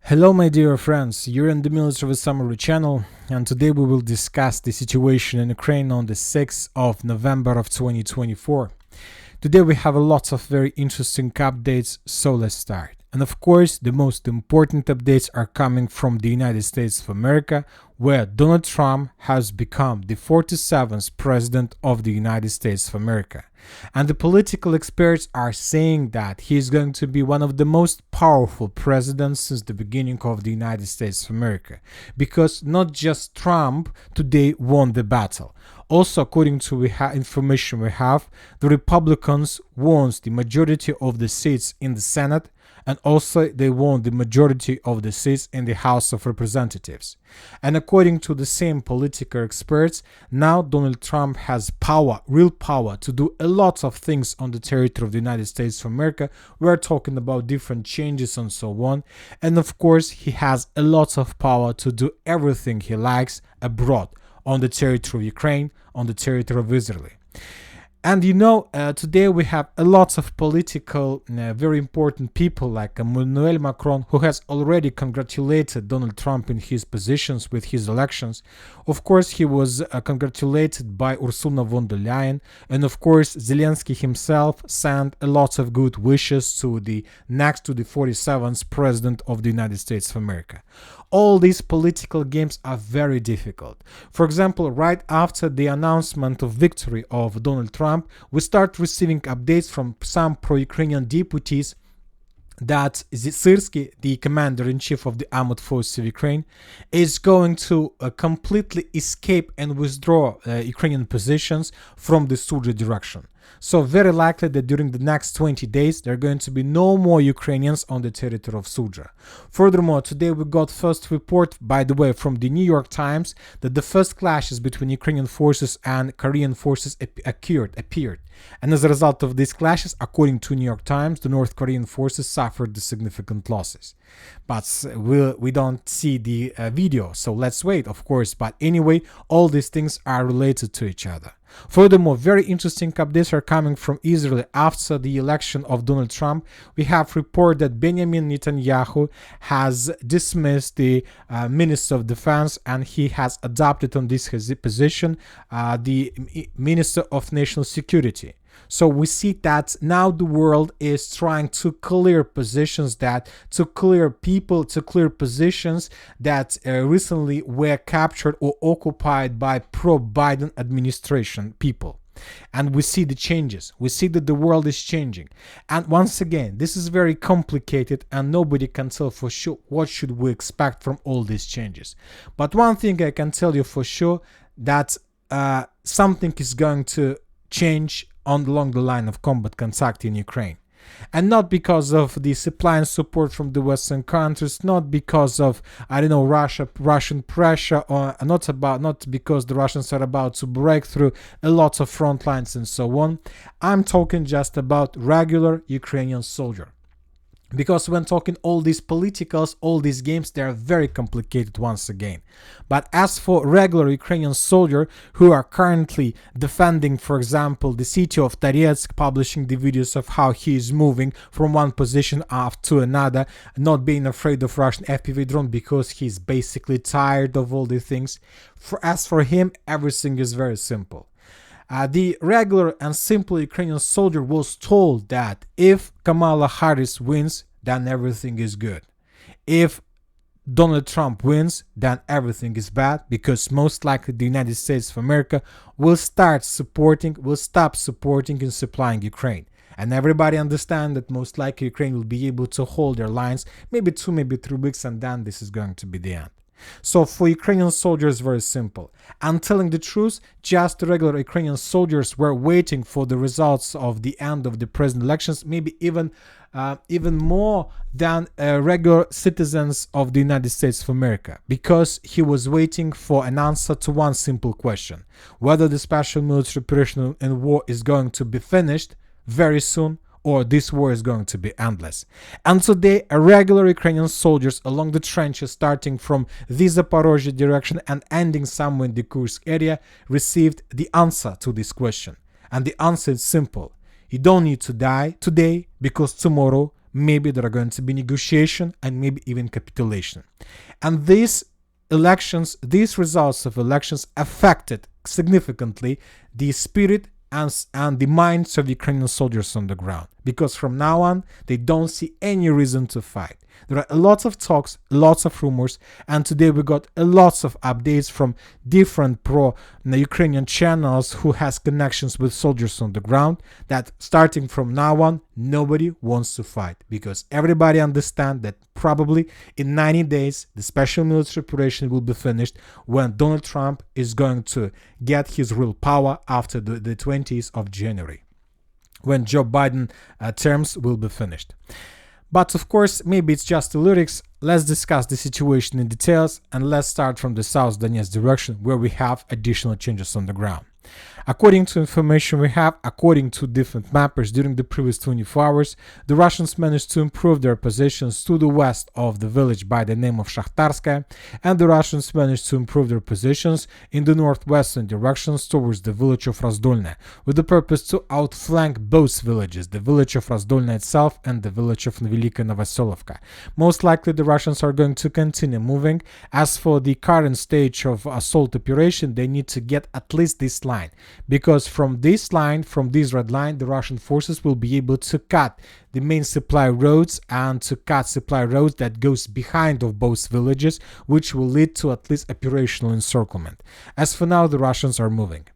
Hello my dear friends, you're in the Military Summary channel, and today we will discuss the situation in Ukraine on the 6th of November of 2024. Today we have a lot of very interesting updates, so let's start. And of course, the most important updates are coming from the United States of America, where Donald Trump has become the 47th President of the United States of America. And the political experts are saying that he is going to be one of the most powerful presidents since the beginning of the United States of America. Because not just Trump today won the battle. Also, according to information we have, the Republicans won the majority of the seats in the Senate, and also they won the majority of the seats in the House of Representatives. And according to the same political experts, now Donald Trump has power, real power, to do a lot of things on the territory of the United States of America. We're talking about different changes and so on. And of course, he has a lot of power to do everything he likes abroad, on the territory of Ukraine, on the territory of Israel. And today we have a lot of political, very important people like Emmanuel Macron, who has already congratulated Donald Trump in his positions with his elections. Of course, he was congratulated by Ursula von der Leyen. And of course, Zelensky himself sent a lot of good wishes to the 47th President of the United States of America. All these political games are very difficult. For example, right after the announcement of victory of Donald Trump, we start receiving updates from some pro-Ukrainian deputies that Syrsky, the commander-in-chief of the armed forces of Ukraine, is going to completely escape and withdraw Ukrainian positions from the Sudzha direction. So very likely that during the next 20 days, there are going to be no more Ukrainians on the territory of Sudzha. Furthermore, today we got first report, by the way, from the New York Times, that the first clashes between Ukrainian forces and Korean forces appeared. And as a result of these clashes, according to New York Times, the North Korean forces suffered significant losses. But we don't see the video, so let's wait, of course. But anyway, all these things are related to each other. Furthermore, very interesting updates are coming from Israel after the election of Donald Trump. We have report that Benjamin Netanyahu has dismissed the Minister of Defense, and he has adopted on this his position the Minister of National Security. So we see that now the world is trying to clear positions, to clear positions that recently were captured or occupied by pro-Biden administration people. And we see the changes. We see that the world is changing. And once again, this is very complicated and nobody can tell for sure what should we expect from all these changes. But one thing I can tell you for sure, that something is going to change along the line of combat contact in Ukraine. And not because of the supply and support from the Western countries, not because of, Russian pressure, or not because the Russians are about to break through a lot of front lines and so on. I'm talking just about regular Ukrainian soldier. Because when talking all these politicals, all these games, they are very complicated once again. But as for regular Ukrainian soldiers who are currently defending, for example, the city of Toretsk, publishing the videos of how he is moving from one position up to another, not being afraid of Russian FPV drone because he's basically tired of all these things. As for him, everything is very simple. The regular and simple Ukrainian soldier was told that if Kamala Harris wins, then everything is good. If Donald Trump wins, then everything is bad, because most likely the United States of America will stop supporting and supplying Ukraine. And everybody understands that most likely Ukraine will be able to hold their lines maybe 2, maybe 3 weeks, and then this is going to be the end. So for Ukrainian soldiers, very simple. And telling the truth, just regular Ukrainian soldiers were waiting for the results of the end of the president elections, maybe even more than regular citizens of the United States of America, because he was waiting for an answer to one simple question: whether the special military operation and war is going to be finished very soon, or this war is going to be endless. And today, regular Ukrainian soldiers along the trenches, starting from the Zaporozhye direction and ending somewhere in the Kursk area, received the answer to this question. And the answer is simple: you don't need to die today, because tomorrow maybe there are going to be negotiation and maybe even capitulation. And these these results of elections affected significantly the spirit and the minds of Ukrainian soldiers on the ground, because from now on they don't see any reason to fight. There are lots of talks, lots of rumors, and today we got lots of updates from different pro-Ukrainian channels who has connections with soldiers on the ground that starting from now on nobody wants to fight, because everybody understands that probably in 90 days the special military operation will be finished when Donald Trump is going to get his real power after the 20th of January, when Joe Biden terms will be finished. But of course, maybe it's just the lyrics. Let's discuss the situation in details, and let's start from the South Donetsk direction, where we have additional changes on the ground. According to information we have, according to different mappers, during the previous 24 hours, the Russians managed to improve their positions to the west of the village by the name of Shakhtarskaya, and the Russians managed to improve their positions in the northwestern directions towards the village of Razdolne, with the purpose to outflank both villages, the village of Razdolne itself and the village of Velika Novoselovka. Most likely the Russians are going to continue moving. As for the current stage of assault operation, they need to get at least this line, because from this line, from this red line, the Russian forces will be able to cut the main supply roads and to cut supply roads that goes behind of both villages, which will lead to at least operational encirclement. As for now, the Russians are moving.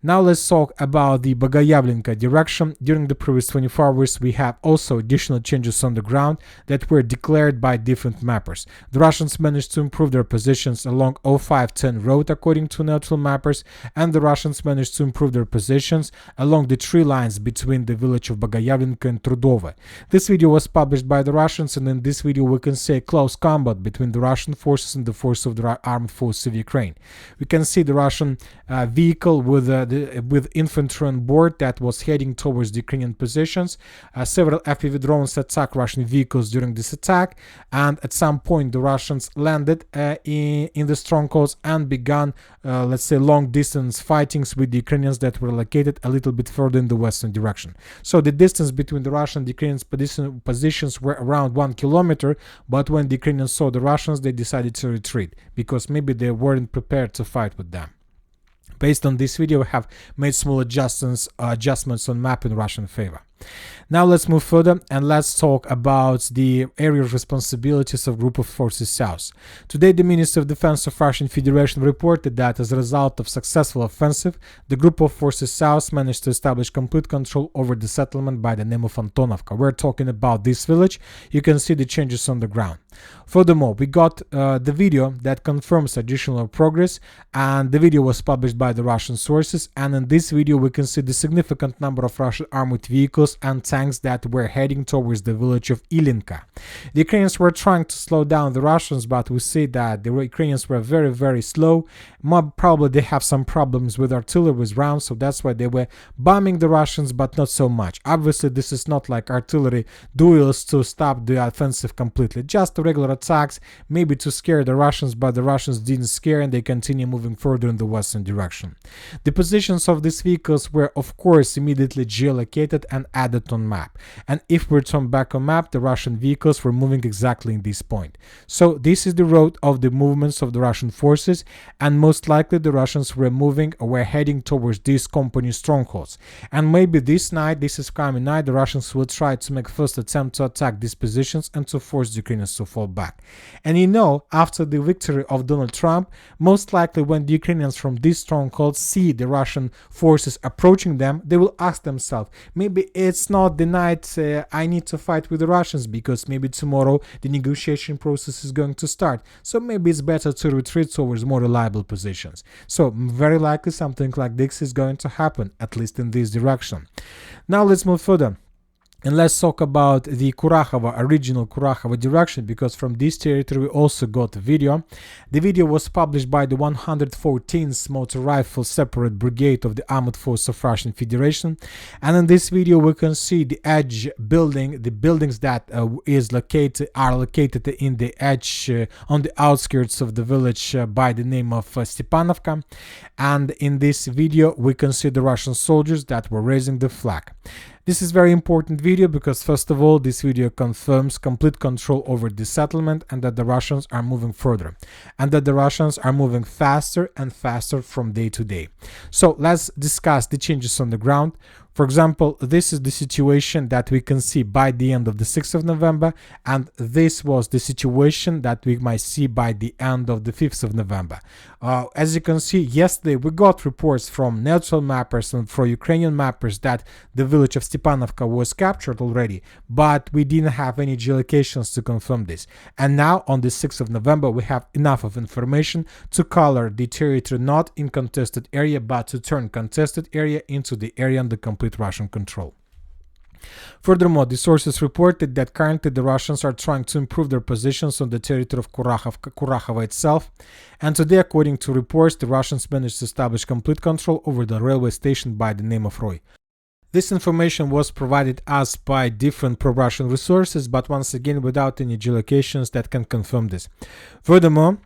Now let's talk about the Bogayavlenka direction. During the previous 24 hours, we have also additional changes on the ground that were declared by different mappers. The Russians managed to improve their positions along 0510 road according to neutral mappers, and the Russians managed to improve their positions along the tree lines between the village of Bogayavlenka and Trudova. This video was published by the Russians, and in this video we can see a close combat between the Russian forces and the force of the armed forces of Ukraine. We can see the Russian vehicle with infantry on board that was heading towards the Ukrainian positions. Several FPV drones attacked Russian vehicles during this attack, and at some point the Russians landed in the strongholds and began, let's say, long distance fightings with the Ukrainians that were located a little bit further in the western direction. So the distance between the Russian and the Ukrainian positions were around 1 kilometer, but when the Ukrainians saw the Russians, they decided to retreat, because maybe they weren't prepared to fight with them. Based on this video, we have made small adjustments on map in Russian favor. Now let's move further and let's talk about the area of responsibilities of Group of Forces South. Today, the Minister of Defense of Russian Federation reported that as a result of successful offensive, the Group of Forces South managed to establish complete control over the settlement by the name of Antonivka. We're talking about this village. You can see the changes on the ground. Furthermore, we got the video that confirms additional progress, and the video was published by the Russian sources, and in this video we can see the significant number of Russian armored vehicles and tanks that were heading towards the village of Ilinka. The Ukrainians were trying to slow down the Russians, but we see that the Ukrainians were very, very slow. Probably they have some problems with artillery, with rounds, so that's why they were bombing the Russians, but not so much. Obviously, this is not like artillery duels to stop the offensive completely, just regular attacks, maybe to scare the Russians, but the Russians didn't scare and they continue moving further in the western direction. The positions of these vehicles were, of course, immediately geolocated and added on map. And if we turn back on map, the Russian vehicles were moving exactly in this point. So this is the road of the movements of the Russian forces, and most likely the Russians were moving or were heading towards these company strongholds. And maybe this night, this is coming night, the Russians will try to make first attempt to attack these positions and to force the Ukrainians to fall back. And you know, after the victory of Donald Trump, most likely when the Ukrainians from these strongholds see the Russian forces approaching them, they will ask themselves, maybe it's not the night I need to fight with the Russians, because maybe tomorrow the negotiation process is going to start. So maybe it's better to retreat towards more reliable positions. So very likely something like this is going to happen, at least in this direction. Now let's move further. And let's talk about the Kurakhova, original Kurakhova direction, because from this territory we also got a video. The video was published by the 114th Motor Rifle Separate Brigade of the Armed Forces of Russian Federation. And in this video we can see the edge building, the buildings that are located in the edge, on the outskirts of the village by the name of Stepanivka. And in this video we can see the Russian soldiers that were raising the flag. This is very important video because first of all, this video confirms complete control over the settlement and that the Russians are moving further and that the Russians are moving faster and faster from day to day. So let's discuss the changes on the ground. For example, this is the situation that we can see by the end of the 6th of November, and this was the situation that we might see by the end of the 5th of November. As you can see, yesterday we got reports from neutral mappers and from Ukrainian mappers that the village of Stepanivka was captured already, but we didn't have any geolocations to confirm this. And now on the 6th of November, we have enough of information to color the territory not in contested area, but to turn contested area into the area under complete Russian control. Furthermore, the sources reported that currently the Russians are trying to improve their positions on the territory of Kurakhova itself, and today, according to reports, the Russians managed to establish complete control over the railway station by the name of Roy. This information was provided us by different pro-Russian resources, but once again without any geolocations that can confirm this. Furthermore,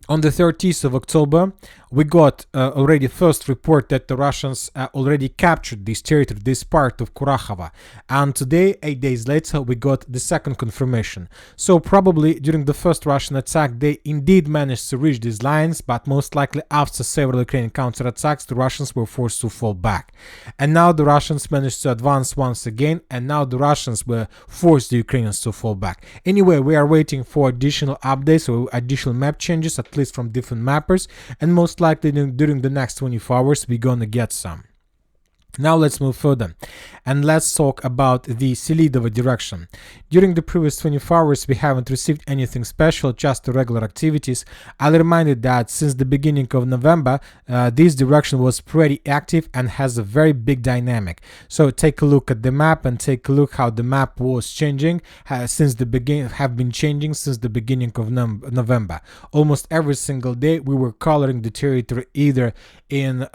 on the 30th of October, we got already first report that the Russians already captured this territory, this part of Kurakhova. And today, 8 days later, we got the second confirmation. So probably during the first Russian attack, they indeed managed to reach these lines, but most likely after several Ukrainian counterattacks, the Russians were forced to fall back. And now the Russians managed to advance once again, and now the Russians were forced the Ukrainians to fall back. Anyway, we are waiting for additional updates or additional map changes, at least from different mappers, and most likely during the next 24 hours we're gonna get some. Now let's move further and let's talk about the Selidova direction. During the previous 24 hours we haven't received anything special, just the regular activities. I'll remind you that since the beginning of November this direction was pretty active and has a very big dynamic. So take a look at the map and take a look how the map was changing since the beginning since the beginning of November. Almost every single day we were coloring the territory either in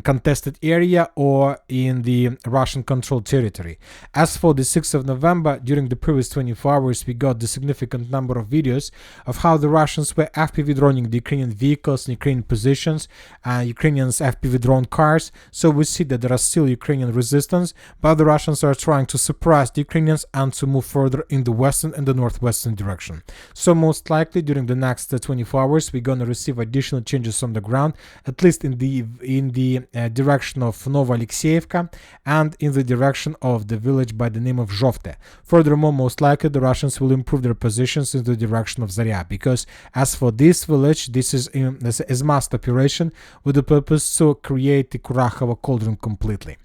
contested area or in the Russian controlled territory. As for the 6th of November, during the previous 24 hours we got the significant number of videos of how the Russians were FPV droning the Ukrainian vehicles and Ukrainian positions, Ukrainians FPV drone cars. So we see that there are still Ukrainian resistance, but the Russians are trying to suppress the Ukrainians and to move further in the western and the northwestern direction. So most likely during the next 24 hours we're gonna receive additional changes on the ground, at least in the direction of Nova Alexeyevka and in the direction of the village by the name of Zhovte. Furthermore, most likely the Russians will improve their positions in the direction of Zarya, because as for this village, this is a mass operation with the purpose to create the Kurakhova cauldron completely.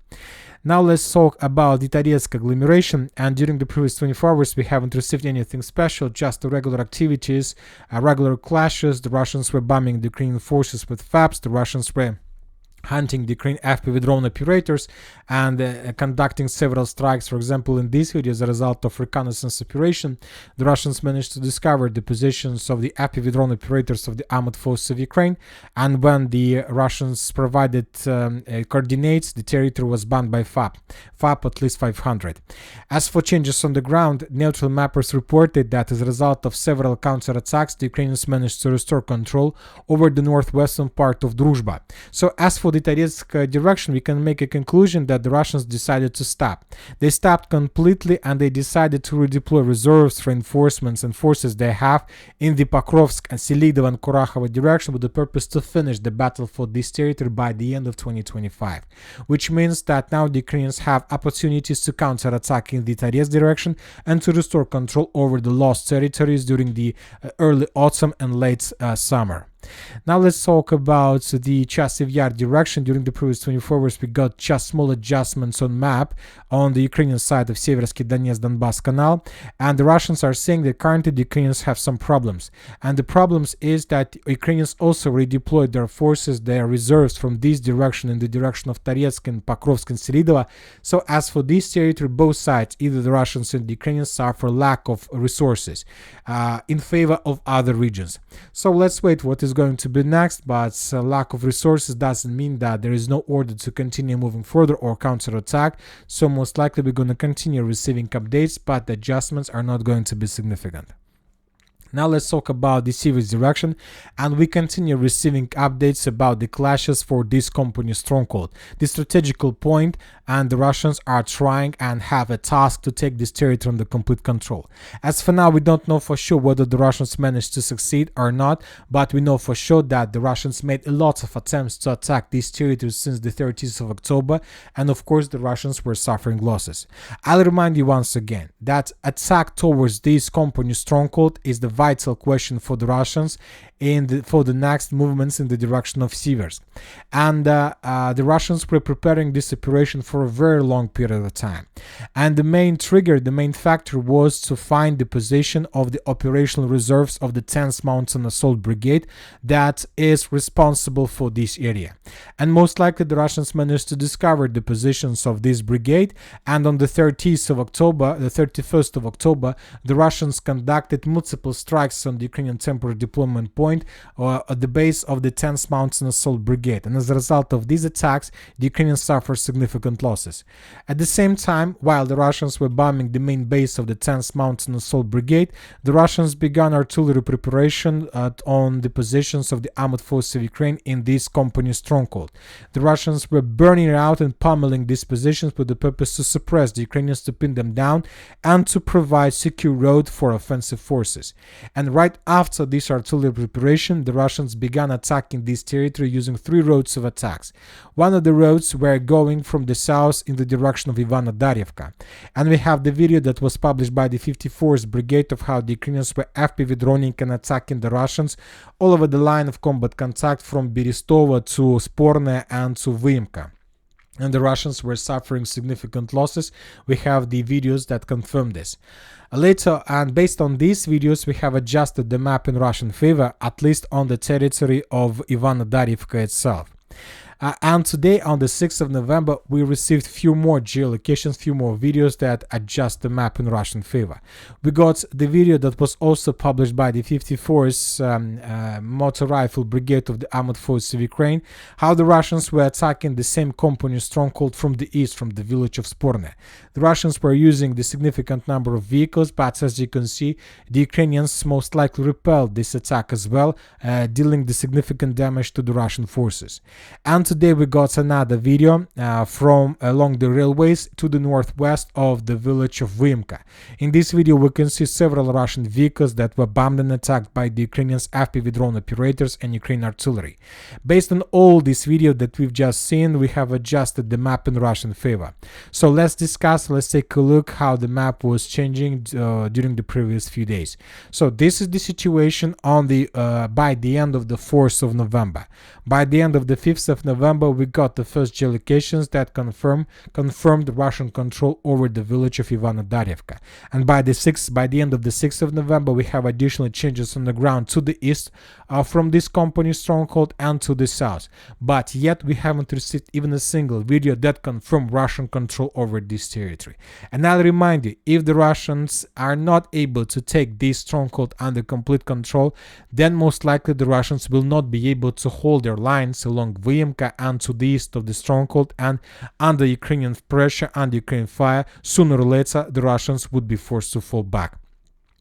Now let's talk about the Toretsk agglomeration, and during the previous 24 hours we haven't received anything special, just the regular activities, regular clashes. The Russians were bombing the Ukrainian forces with FAPs, the Russians were hunting the Ukrainian FPV drone operators and conducting several strikes. For example, in this video, as a result of reconnaissance operation, the Russians managed to discover the positions of the FPV drone operators of the armored forces of Ukraine, and when the Russians provided coordinates, the territory was bombed by FAP at least 500. As for changes on the ground, neutral mappers reported that as a result of several counterattacks, the Ukrainians managed to restore control over the northwestern part of Druzhba. So as for the Toretsk direction, we can make a conclusion that the Russians decided to stop. They stopped completely and they decided to redeploy reserves, reinforcements and forces they have in the Pokrovsk and Selidova and Kurakhova direction with the purpose to finish the battle for this territory by the end of 2025. Which means that now the Ukrainians have opportunities to counterattack in the Toretsk direction and to restore control over the lost territories during the early autumn and late summer. Now let's talk about the Chasiv Yar direction. During the previous 24 hours we got just small adjustments on map on the Ukrainian side of Seversky Donetsk-Donbass Canal, and the Russians are saying that currently the Ukrainians have some problems, and the problems is that Ukrainians also redeployed their forces, their reserves from this direction in the direction of Toretsk and Pokrovsk and Selidova. So as for this territory, both sides, either the Russians and the Ukrainians, suffer lack of resources in favor of other regions. So let's wait what is going to be next, but lack of resources doesn't mean that there is no order to continue moving further or counterattack. So most likely we're going to continue receiving updates, but the adjustments are not going to be significant. Now let's talk about the Sivers direction, and we continue receiving updates about the clashes for this company stronghold, the strategical point, and the Russians are trying and have a task to take this territory under complete control. As for now, we don't know for sure whether the Russians managed to succeed or not, but we know for sure that the Russians made a lot of attempts to attack this territory since the 30th of October, and of course the Russians were suffering losses. I'll remind you once again that attack towards this company stronghold is the vital question for the Russians for the next movements in the direction of Sivers. And the Russians were preparing this operation for a very long period of time. And the main trigger, the main factor was to find the position of the operational reserves of the 10th Mountain Assault Brigade that is responsible for this area. And most likely the Russians managed to discover the positions of this brigade, and on the 30th of October, the 31st of October, the Russians conducted multiple strikes on the Ukrainian temporary deployment point at the base of the 10th Mountain Assault Brigade, and as a result of these attacks, the Ukrainians suffered significant losses. At the same time, while the Russians were bombing the main base of the 10th Mountain Assault Brigade, the Russians began artillery preparation on the positions of the armored forces of Ukraine in this company stronghold. The Russians were burning out and pummeling these positions with the purpose to suppress the Ukrainians, to pin them down, and to provide secure road for offensive forces. And right after this artillery preparation, the Russians began attacking this territory using three roads of attacks. One of the roads were going from the south in the direction of Antonivka. And we have the video that was published by the 54th Brigade of how the Ukrainians were FPV droning and attacking the Russians all over the line of combat contact from Berestova to Sporne and to Vyimka. And the Russians were suffering significant losses. We have the videos that confirm this. Later, and based on these videos, we have adjusted the map in Russian favor, at least on the territory of Antonivka itself. And today, on the 6th of November, we received few more geolocations, few more videos that adjust the map in Russian favor. We got the video that was also published by the 54th Motor Rifle Brigade of the Armored Forces of Ukraine, how the Russians were attacking the same company stronghold from the east, from the village of Sporne. The Russians were using the significant number of vehicles, but as you can see, the Ukrainians most likely repelled this attack as well, dealing the significant damage to the Russian forces. And today we got another video from along the railways to the northwest of the village of Vyimka. In this video we can see several Russian vehicles that were bombed and attacked by the Ukrainians FPV drone operators and Ukrainian artillery. Based on all this video that we've just seen, we have adjusted the map in Russian favor. So let's take a look how the map was changing during the previous few days. So this is the situation on the by the end of the 4th of November. By the end of the 5th of November, we got the first geolocations that confirmed Russian control over the village of Antonivka. And by the end of the 6th of November, we have additional changes on the ground to the east from this company stronghold and to the south. But yet we haven't received even a single video that confirmed Russian control over this territory. And I'll remind you, if the Russians are not able to take this stronghold under complete control, then most likely the Russians will not be able to hold their lines along Vyimka and to the east of the stronghold, and under Ukrainian pressure and Ukrainian fire, sooner or later the Russians would be forced to fall back.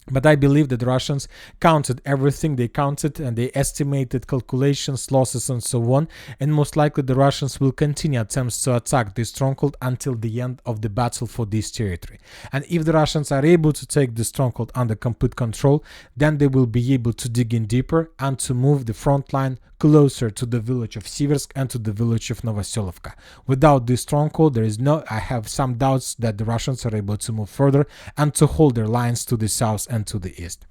But I believe that the Russians counted everything. They counted and they estimated calculations, losses, and so on. And most likely the Russians will continue attempts to attack this stronghold until the end of the battle for this territory. And if the Russians are able to take the stronghold under complete control, then they will be able to dig in deeper and to move the front line closer to the village of Siversk and to the village of Novoselovka. Without this stronghold, I have some doubts that the Russians are able to move further and to hold their lines to the south and to the east.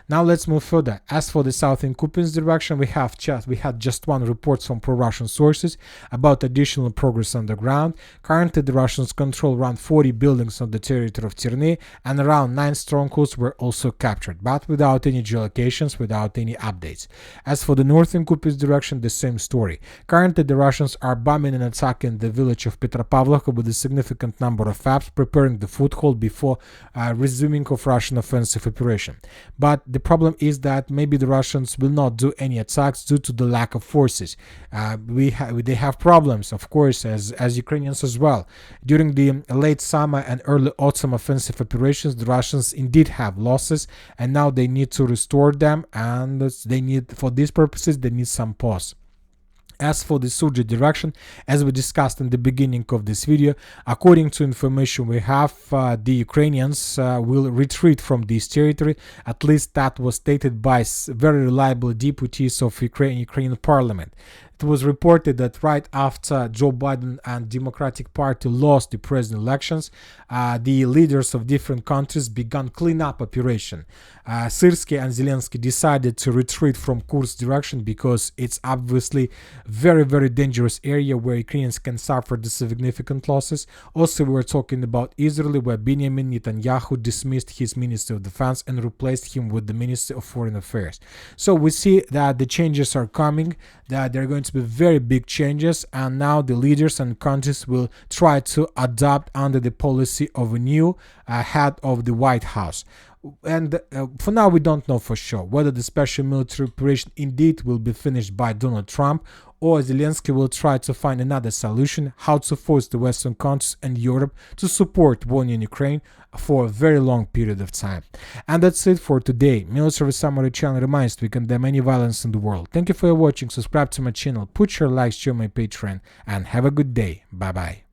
Now let's move further. As for the south in Kupinsk direction, we had just one report from pro-Russian sources about additional progress on the ground. Currently, the Russians control around 40 buildings on the territory of Terney, and around 9 strongholds were also captured, but without any geolocations, without any updates. As for the north in Kupinsk direction, the same story. Currently, the Russians are bombing and attacking the village of Petropavlovka with a significant number of FABs, preparing the foothold before resuming of Russian offensive operation. But the problem is that maybe the Russians will not do any attacks due to the lack of forces. They have problems, of course, as Ukrainians as well. During the late summer and early autumn offensive operations, the Russians indeed have losses, and now they need to restore them, and for these purposes they need some pause. As for the Sudzha direction, as we discussed in the beginning of this video, according to information we have, the Ukrainians will retreat from this territory. At least that was stated by very reliable deputies of Ukrainian parliament. It was reported that right after Joe Biden and Democratic Party lost the president elections, the leaders of different countries began cleanup operation. Syrskyi and Zelensky decided to retreat from Kursk direction because it's obviously very, very dangerous area where Ukrainians can suffer the significant losses. Also, we're talking about Israel, where Benjamin Netanyahu dismissed his Minister of Defense and replaced him with the Minister of Foreign Affairs. So we see that the changes are coming, that there are going to be very big changes, and now the leaders and countries will try to adapt under the policy of a new head of the White House. And for now, we don't know for sure whether the special military operation indeed will be finished by Donald Trump, or Zelensky will try to find another solution, how to force the Western countries and Europe to support war in Ukraine for a very long period of time. And that's it for today. Military Summary channel reminds we condemn any violence in the world. Thank you for watching, subscribe to my channel, put your likes, share my Patreon, and have a good day. Bye bye.